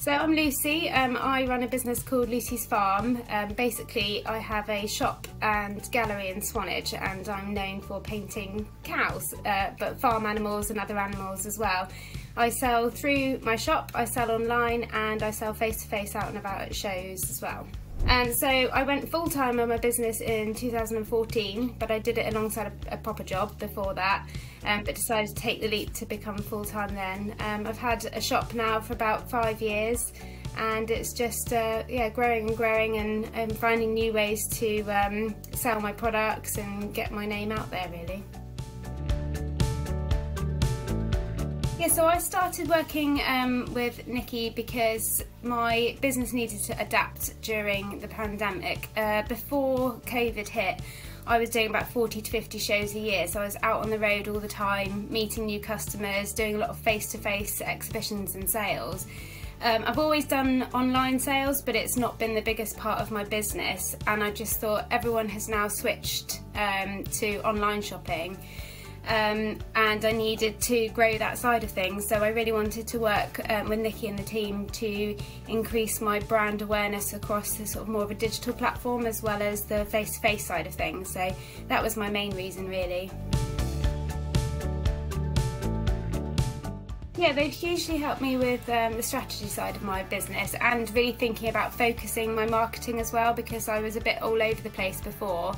So I'm Lucy. I run a business called Lucy's Farm. Basically, I have a shop and gallery in Swanage, and I'm known for painting cows, but farm animals and other animals as well. I sell through my shop, I sell online, and I sell face-to-face out and about at shows as well. And so I went full-time on my business in 2014, but I did it alongside a proper job before that, but decided to take the leap to become full-time then. I've had a shop now for about 5 years, and it's just growing and growing, and finding new ways to sell my products and get my name out there, really. Yeah, so I started working with Nikki because my business needed to adapt during the pandemic. Before COVID hit, I was doing about 40 to 50 shows a year, so I was out on the road all the time, meeting new customers, doing a lot of face-to-face exhibitions and sales. I've always done online sales, but it's not been the biggest part of my business, and I just thought everyone has now switched to online shopping. And I needed to grow that side of things, so I really wanted to work with Nikki and the team to increase my brand awareness across the sort of more of a digital platform as well as the face-to-face side of things. So that was my main reason, really. Yeah, they've hugely helped me with the strategy side of my business, and really thinking about focusing my marketing as well, because I was a bit all over the place before.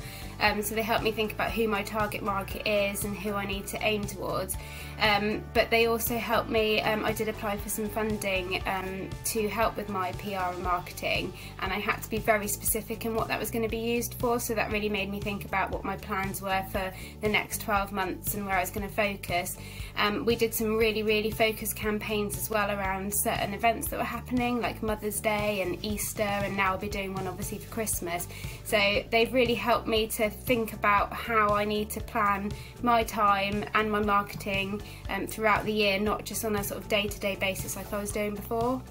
So they helped me think about who my target market is and who I need to aim towards. But they also helped me, I did apply for some funding to help with my PR and marketing, and I had to be very specific in what that was going to be used for, so that really made me think about what my plans were for the next 12 months and where I was going to focus. We did some really focused campaigns as well around certain events that were happening, like Mother's Day and Easter, and now I'll be doing one obviously for Christmas. So they've really helped me to think about how I need to plan my time and my marketing throughout the year, not just on a sort of day-to-day basis like I was doing before.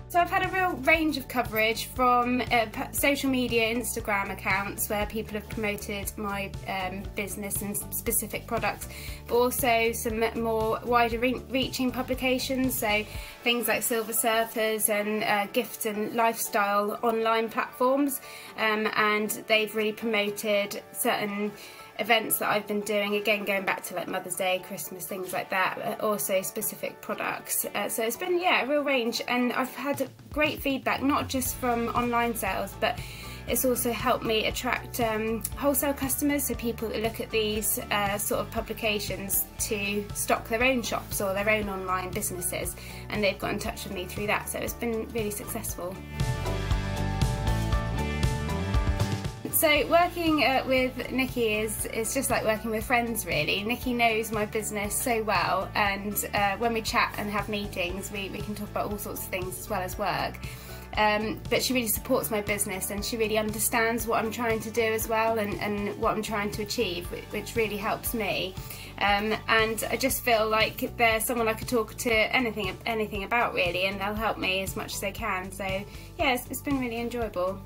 So I've had a real range of coverage from social media, Instagram accounts where people have promoted my business and specific products, but also some more wider reaching publications, so things like Silver Surfers and gift and lifestyle online platforms, and they've really promoted certain events that I've been doing, again going back to like Mother's Day, Christmas, things like that, but also specific products. So it's been, yeah, a real range, and I've had great feedback, not just from online sales, but it's also helped me attract wholesale customers, so people that look at these sort of publications to stock their own shops or their own online businesses, and they've got in touch with me through that, so it's been really successful. So working with Nikki is just like working with friends, really. Nikki knows my business so well, and when we chat and have meetings, we can talk about all sorts of things as well as work. But she really supports my business, and she really understands what I'm trying to do as well, and what I'm trying to achieve, which really helps me. And I just feel like they're someone I could talk to anything about, really, and they'll help me as much as they can. So yeah, it's been really enjoyable.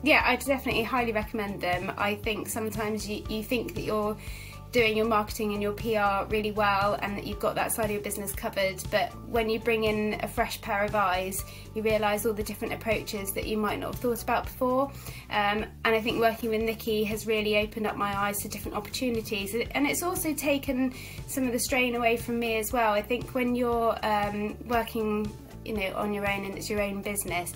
Yeah, I definitely highly recommend them. I think sometimes you think that you're doing your marketing and your PR really well and that you've got that side of your business covered, but when you bring in a fresh pair of eyes, you realise all the different approaches that you might not have thought about before. And I think working with Nikki has really opened up my eyes to different opportunities, and it's also taken some of the strain away from me as well. I think when you're working, on your own and it's your own business,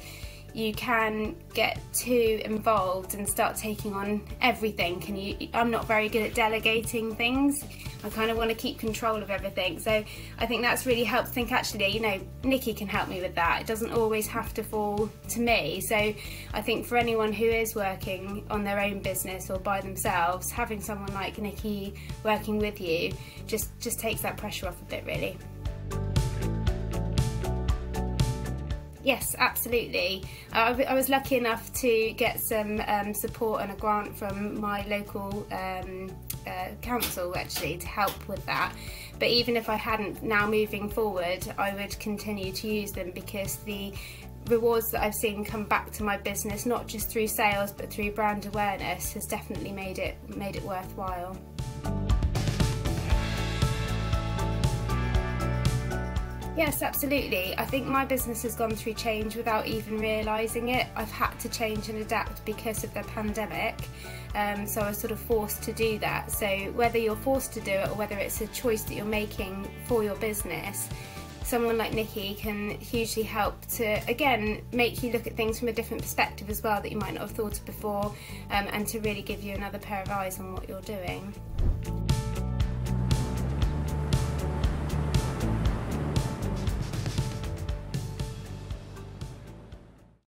you can get too involved and start taking on everything, and I'm not very good at delegating things. I kind of want to keep control of everything, so I think that's really helped think, actually, Nikki can help me with that. It doesn't always have to fall to me. So I think for anyone who is working on their own business or by themselves, having someone like Nikki working with you just takes that pressure off a bit, really. Yes, absolutely. I was lucky enough to get some support and a grant from my local council, actually, to help with that. But even if I hadn't, now moving forward, I would continue to use them, because the rewards that I've seen come back to my business, not just through sales but through brand awareness, has definitely made it worthwhile. Yes, absolutely. I think my business has gone through change without even realising it. I've had to change and adapt because of the pandemic, so I was sort of forced to do that. So whether you're forced to do it or whether it's a choice that you're making for your business, someone like Nikki can hugely help to, again, make you look at things from a different perspective as well that you might not have thought of before, and to really give you another pair of eyes on what you're doing.